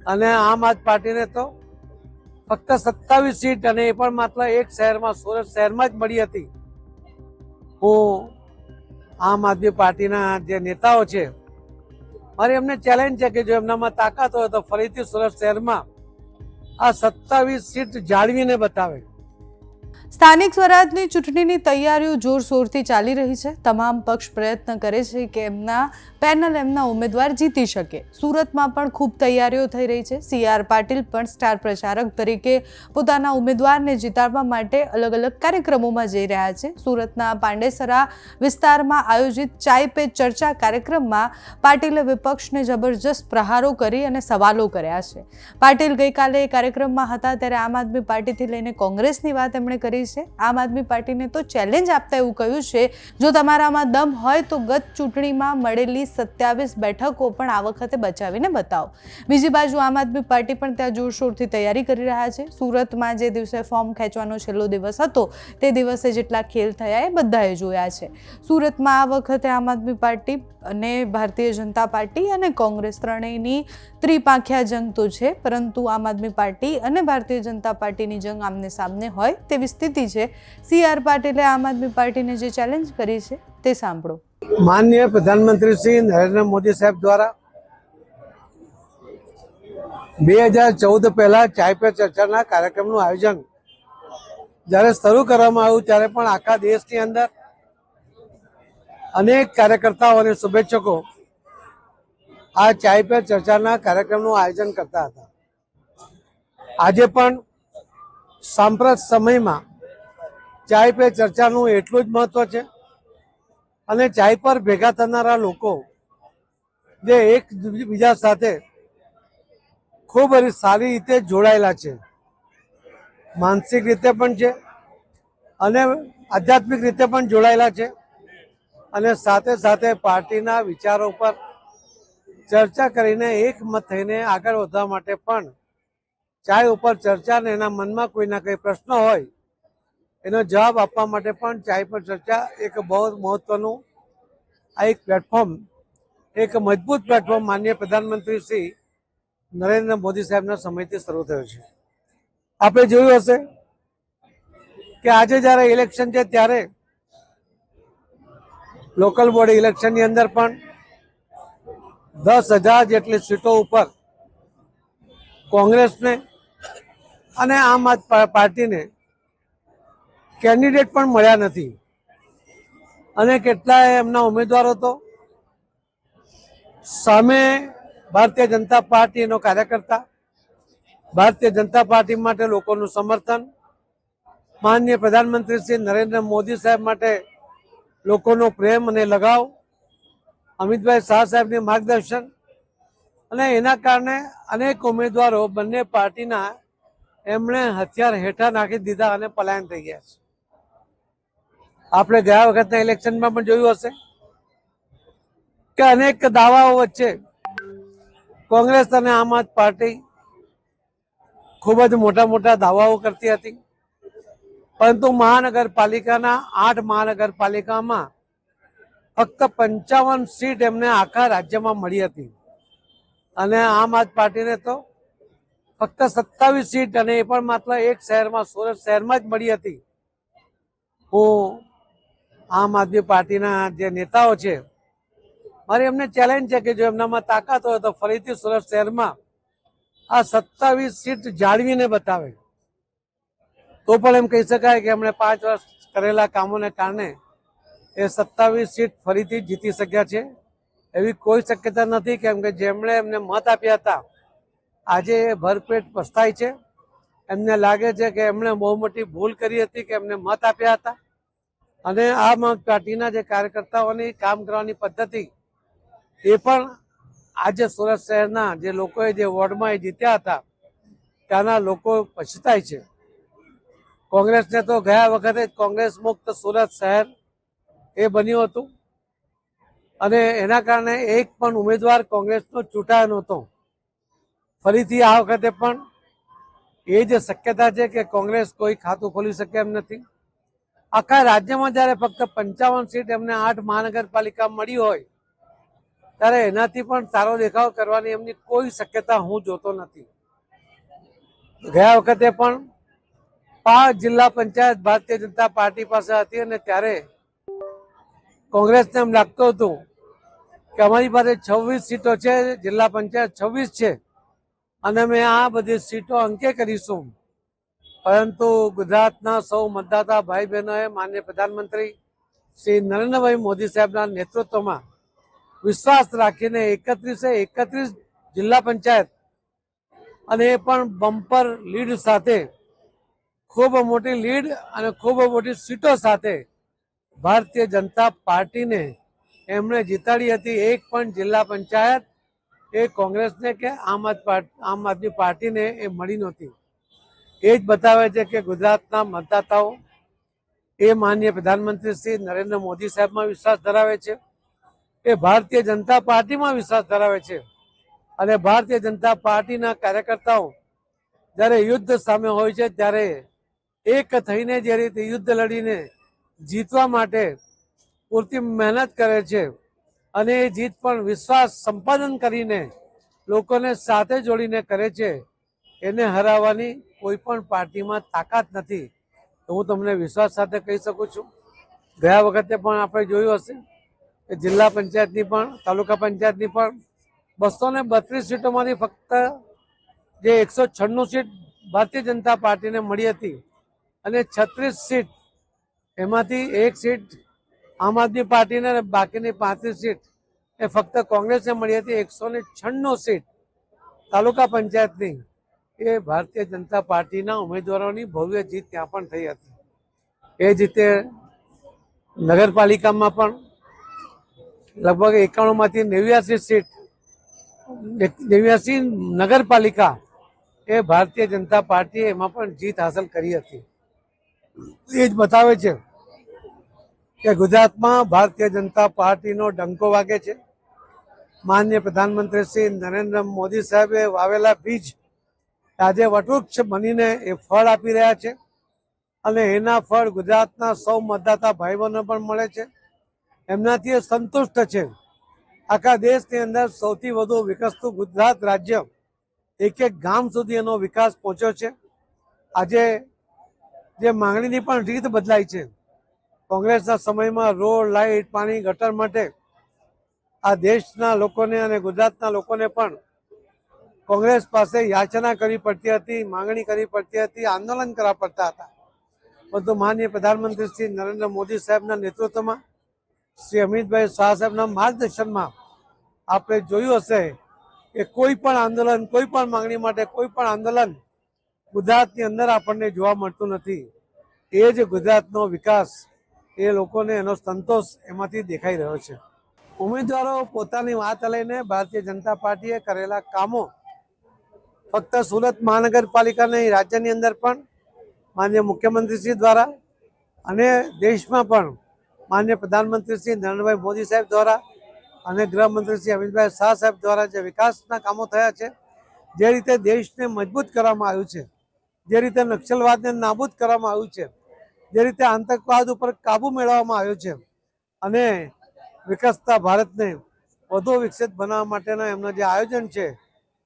અને આમ આદમી પાર્ટીને તો ફક્ત 27 સીટ અને એ પણ માત્ર એક શહેરમાં, સુરત શહેરમાં જ મળી હતી. હું આમ આદમી પાર્ટીના જે નેતાઓ છે, મારી એમને ચેલેન્જ છે કે જો એમનામાં તાકાત હોય તો ફરીથી સુરત શહેરમાં આ 27 સીટ જાળવીને બતાવે. સ્થાનિક સ્વરાજની ચૂંટણીની તૈયારીઓ જોરશોરથી ચાલી રહી છે. તમામ પક્ષ પ્રયત્ન કરે છે કે એમના પેનલ એમના ઉમેદવાર જીતી શકે. સુરતમાં પણ ખૂબ તૈયારીઓ થઈ રહી છે. CR પાટીલ પણ સ્ટાર પ્રચારક તરીકે પોતાના ઉમેદવારને જીતાડવા માટે અલગ અલગ કાર્યક્રમોમાં જઈ રહ્યા છે. સુરતના પાંડેસરા વિસ્તારમાં આયોજિત ચાય પે ચર્ચા કાર્યક્રમમાં પાટીલે વિપક્ષને જબરજસ્ત પ્રહારો કરી અને સવાલો કર્યા છે. પાટીલ ગઈકાલે કાર્યક્રમમાં હતા ત્યારે આમ આદમી પાર્ટીથી લઈને કોંગ્રેસની વાત એમણે કરી છે. આમ આદમી પાર્ટીને તો ચેલેન્જ આપતા એવું કહ્યું છે, જો તમારામાં દમ હોય તો ગત ચૂંટણીમાં મળેલી 27 બેઠકો પણ આ વખતે બચાવીને બતાવો. બીજી બાજુ આમ આદમી પાર્ટી પણ ત્યાં જોરશોરથી તૈયારી કરી રહ્યા છે. સુરતમાં જે દિવસે ફોર્મ ખેંચવાનો છેલ્લો દિવસ હતો તે દિવસે જેટલા ખેલ થયા એ બધાએ જોયા છે. સુરતમાં આ વખતે આમ આદમી પાર્ટી અને ભારતીય જનતા પાર્ટી અને કોંગ્રેસ ત્રણેયની ત્રિપાંખિયા જંગ તો છે, પરંતુ આમ આદમી પાર્ટી અને ભારતીય જનતા પાર્ટીની જંગ આમને સામને હોય તેવી સ્થિતિ છે. CR પાટીલે આમ આદમી પાર્ટીને જે ચેલેન્જ કરી છે તે સાંભળો. માનનીય પ્રધાનમંત્રી શ્રી નરેન્દ્ર મોદી સાહેબ દ્વારા 2014 પહેલા ચાય પે ચર્ચાના કાર્યક્રમનું આયોજન જ્યારે શરૂ કરવામાં આવ્યું ત્યારે પણ આખા દેશની અંદર અનેક કાર્યકર્તાઓ અને શુભેચ્છકો આ ચાય પે ચર્ચાના કાર્યક્રમનું આયોજન કરતા હતા. આજે પણ સાંપ્રત સમયમાં ચાય પે ચર્ચાનું એટલું જ મહત્વ છે અને ચાય પર ભેગા થનારા લોકો જે એકબીજા સાથે ખૂબ સારી રીતે જોડાયેલા છે, માનસિક રીતે પણ છે અને આધ્યાત્મિક રીતે પણ જોડાયેલા છે, અને સાથે સાથે પાર્ટીના વિચારો પર ચર્ચા કરીને એકમત થઈને આગળ વધવા માટે પણ ચાય ઉપર ચર્ચા અને એના મનમાં કોઈના કંઈ પ્રશ્ન હોય એનો જવાબ આપવા માટે પણ ચાય પર ચર્ચા એક બહુ મહત્વનું આ એક પ્લેટફોર્મ, એક મજબૂત પ્લેટફોર્મ માનનીય પ્રધાનમંત્રી શ્રી નરેન્દ્ર મોદી સાહેબના સમયથી શરૂ થયો છે. આપણે જોયું હશે કે આજે જ્યારે ઇલેક્શન છે ત્યારે લોકલ બોડી ઇલેક્શનની અંદર પણ 10,000 જેટલી સીટો ઉપર કોંગ્રેસને અને આમ આદમી પાર્ટીને કેન્ડિડેટ પણ મળ્યા નથી અને કેટલાય એમના ઉમેદવારો તો સામે ભારતીય જનતા પાર્ટીનો કાર્યકર્તા, ભારતીય જનતા પાર્ટી માટે લોકોનું સમર્થન, માનનીય પ્રધાનમંત્રી શ્રી નરેન્દ્ર મોદી સાહેબ માટે લોકોનો પ્રેમ અને લગાવ, અમિતભાઈ શાહ સાહેબની માર્ગદર્શન, અને એના કારણે અનેક ઉમેદવારો બંને પાર્ટીના એમણે હથિયાર હેઠળ નાખી દીધા અને પલાયન થઈ ગયા છે. આપણે ગયા વખતના ઇલેક્શનમાં પણ જોયું હશે કે અનેક દાવાઓ વચ્ચે કોંગ્રેસ અને આમ આદમી પાર્ટી ખૂબ જ મોટા મોટા દાવાઓ કરતી હતી, પરંતુ મહાનગરપાલિકાના 8 મહાનગરપાલિકામાં ફક્ત 55 સીટ એમને આખા રાજ્યમાં મળી હતી અને આમ આદમી પાર્ટીને તો ફક્ત 27 સીટ અને એ પણ માત્ર એક શહેરમાં, સુરત શહેરમાં જ મળી હતી. હું આમ આદમી પાર્ટીના જે નેતાઓ છે, મારી એમને ચેલેન્જ છે કે જો એમનામાં તાકાત હોય તો ફરીથી સુરત શહેરમાં આ 27 સીટ જાળવીને બતાવે. તો પણ એમ કહી શકાય કે એમણે 5 વર્ષ કરેલા કામોને કારણે એ 27 સીટ ફરીથી જીતી શક્યા છે. એવી કોઈ શક્યતા નથી, કેમ કે જેમણે એમને મત આપ્યા હતા આજે એ ભરપેટ પસ્તાય છે. એમને લાગે છે કે એમણે બહુ મોટી ભૂલ કરી હતી કે એમને મત આપ્યા હતા, અને આમ આદમી પાર્ટીના જે કાર્યકર્તાઓની કામ કરવાની પદ્ધતિ એ પણ આજે સુરત શહેરના જે લોકોએ જે વોર્ડમાં એ જીત્યા હતા ત્યાંના લોકો પછતાય છે. કોંગ્રેસને તો ગયા વખતે કોંગ્રેસ મુક્ત સુરત શહેર એ બન્યું હતું અને એના કારણે એક પણ ઉમેદવાર કોંગ્રેસનો ચૂંટાયો નહોતો. ફરીથી આ વખતે પણ એ જ શક્યતા છે કે કોંગ્રેસ કોઈ ખાતું ખોલી શકે એમ નથી. આખા રાજ્યમાં જ્યારે ફક્ત 55 સીટ એમને 8 મહાનગરપાલિકા મળી હોય ત્યારે એનાથી પણ સારો દેખાવ કરવાની એમની કોઈ શક્યતા હું જોતો નથી. ગયા વખતે પણ 5 જિલ્લા પંચાયત ભારતીય જનતા પાર્ટી પાસે હતી અને ત્યારે કોંગ્રેસને એમ લાગતું હતું કે અમારી પાસે 26 સીટો છે, જિલ્લા પંચાયત 26 છે અને અમે આ બધી સીટો અંકે કરીશું. પરંતુ ગુજરાતના સૌ મતદાતા ભાઈ બહેનોએ માનનીય પ્રધાનમંત્રી શ્રી નરેન્દ્રભાઈ મોદી સાહેબના નેતૃત્વમાં વિશ્વાસ રાખીને 31 જિલ્લા પંચાયત અને એ પણ બમ્પર લીડ સાથે, ખૂબ મોટી લીડ અને ખૂબ મોટી સીટો સાથે ભારતીય જનતા પાર્ટીને એમણે જીતાડી હતી. એક પણ જિલ્લા પંચાયત એ કોંગ્રેસને કે આમ આદમી પાર્ટીને એ મળી નહોતી. એ જ બતાવે છે કે ગુજરાતના મતદાતાઓ એ માનનીય પ્રધાનમંત્રી શ્રી નરેન્દ્ર મોદી સાહેબમાં વિશ્વાસ ધરાવે છે, એ ભારતીય જનતા પાર્ટીમાં વિશ્વાસ ધરાવે છે અને ભારતીય જનતા પાર્ટીના કાર્યકર્તાઓ જ્યારે યુદ્ધ સામે હોય છે ત્યારે એક થઈને જે રીતે યુદ્ધ લડીને જીતવા માટે પૂરતી મહેનત કરે છે અને એ જીત પણ વિશ્વાસ સંપાદન કરીને લોકોને સાથે જોડીને કરે છે, એને હરાવવાની કોઈ પણ પાર્ટીમાં તાકાત નથી. તો હું તમને વિશ્વાસ સાથે કહી શકું છું. ગયા વખતે પણ આપણે જોયું હશે કે જિલ્લા પંચાયતની પણ, તાલુકા પંચાયતની પણ 232 સીટોમાંથી ફક્ત જે 196 સીટ ભારતીય જનતા પાર્ટીને મળી હતી અને 36 સીટ એમાંથી 1 સીટ આમ આદમી પાર્ટીને અને બાકીની 35 સીટ એ ફક્ત કોંગ્રેસને મળી હતી. 196 સીટ તાલુકા પંચાયતની એ ભારતીય જનતા પાર્ટીના ઉમેદવારોની ભવ્ય જીત ત્યાં પણ થઈ હતી. એ જ રીતે નગરપાલિકામાં પણ લગભગ 91માંથી 89 સીટ, 89 નગરપાલિકા એ ભારતીય જનતા પાર્ટીએ એમાં પણ જીત હાંસલ કરી હતી. એ જ બતાવે છે કે ગુજરાતમાં ભારતીય જનતા પાર્ટીનો ડંકો વાગે છે. માનનીય પ્રધાનમંત્રી શ્રી નરેન્દ્ર મોદી સાહેબે વાવેલા બીજ આજે વટવૃક્ષ બનીને એ ફળ આપી રહ્યા છે અને એના ફળ ગુજરાતના સૌ મતદાતા ભાઈ બહેનો પણ મળે છે. એમનાથી એ સંતુષ્ટ છે. આખા દેશની અંદર સૌથી વધુ વિકસતું ગુજરાત રાજ્ય, એક એક ગામ સુધી એનો વિકાસ પહોંચ્યો છે. આજે જે માંગણીની પણ રીત બદલાઈ છે. કોંગ્રેસના સમયમાં રોડ, લાઇટ, પાણી, ગટર માટે આ દેશના લોકોને અને ગુજરાતના લોકોને પણ કોંગ્રેસ પાસે યાચના કરવી પડતી હતી, માંગણી કરવી પડતી હતી, આંદોલન કરવા પડતા હતા. પરંતુ માનનીય પ્રધાનમંત્રી શ્રી નરેન્દ્ર મોદી સાહેબના નેતૃત્વમાં, શ્રી અમિતભાઈ શાહ સાહેબના માર્ગદર્શનમાં આપણે જોયું હશે કે કોઈ પણ આંદોલન, કોઈ પણ માંગણી માટે કોઈ પણ આંદોલન ગુજરાતની અંદર આપણને જોવા મળતું નથી. એ જ ગુજરાતનો વિકાસ, એ લોકોને એનો સંતોષ એમાંથી દેખાઈ રહ્યો છે. ઉમેદવારો પોતાની વાત લઈને ભારતીય જનતા પાર્ટીએ કરેલા કામો ફક્ત સુરત મહાનગરપાલિકા નહીં, રાજ્યની અંદર પણ માનનીય મુખ્યમંત્રીશ્રી દ્વારા અને દેશમાં પણ માનનીય પ્રધાનમંત્રી શ્રી નરેન્દ્રભાઈ મોદી સાહેબ દ્વારા અને ગૃહમંત્રી શ્રી અમિતભાઈ શાહ સાહેબ દ્વારા જે વિકાસના કામો થયા છે, જે રીતે દેશને મજબૂત કરવામાં આવ્યું છે, જે રીતે નક્સલવાદને નાબૂદ કરવામાં આવ્યું છે, જે રીતે આતંકવાદ ઉપર કાબુ મેળવવામાં આવ્યો છે અને વિકસતા ભારતને વધુ વિકસિત બનાવવા માટેના એમના જે આયોજન છે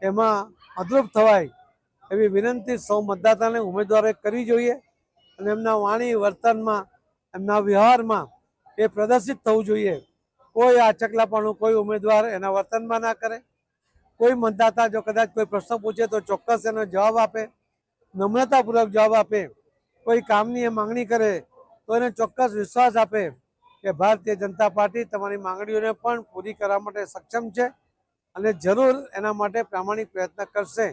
એમાં મદરૂપ થવાય એવી વિનંતી સૌ મતદાતાને, ઉમેદવારોએ કરવી જોઈએ અને એમના વાણી વર્તનમાં, એમના વ્યવહારમાં એ પ્રદર્શિત થવું જોઈએ. કોઈ આચકલાપણું કોઈ ઉમેદવાર એના વર્તનમાં ના કરે. કોઈ મતદાતા જો કદાચ કોઈ પ્રશ્ન પૂછે તો ચોક્કસ એનો જવાબ આપે, નમ્રતાપૂર્વક જવાબ આપે. કોઈ કામની એ માંગણી કરે તો એને ચોક્કસ વિશ્વાસ આપે કે ભારતીય જનતા પાર્ટી તમારી માંગણીઓને પણ પૂરી કરવા માટે સક્ષમ છે અને જરૂર એના માટે પ્રામાણિક પ્રયત્ન કરશે,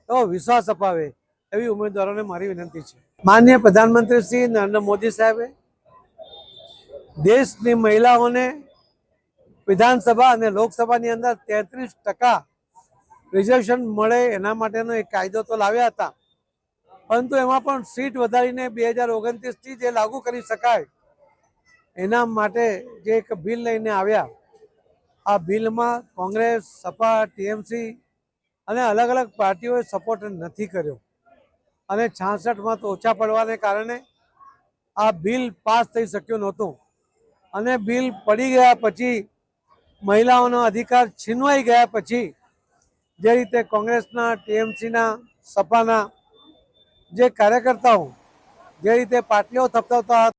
તો વિશ્વાસ અપાવે એવી ઉમેદવારોને મારી વિનંતી છે. માનનીય પ્રધાનમંત્રી શ્રી નરેન્દ્ર મોદી સાહેબે દેશની મહિલાઓને વિધાનસભા અને લોકસભાની અંદર 33% રિઝર્વેશન મળે એના માટેનો એક કાયદો તો લાવ્યા હતા, પરંતુ એમાં પણ સીટ વધારીને 2029થી જે લાગુ કરી શકાય એના માટે જે એક બિલ લઈને આવ્યા, આ બિલમાં કોંગ્રેસ, સપા, ટીએમસી અને અલગ અલગ પાર્ટીઓએ સપોર્ટ નથી કર્યો અને 66 મત ઓછા પડવાને કારણે આ બિલ પાસ થઈ શક્યું નહોતું. અને બિલ પડી ગયા પછી મહિલાઓનો અધિકાર છીનવાઈ ગયા પછી જે રીતે કોંગ્રેસના, ટીએમસીના, સપાના જે કાર્યકર્તાઓ જે રીતે પાટલીઓ થપથાવતા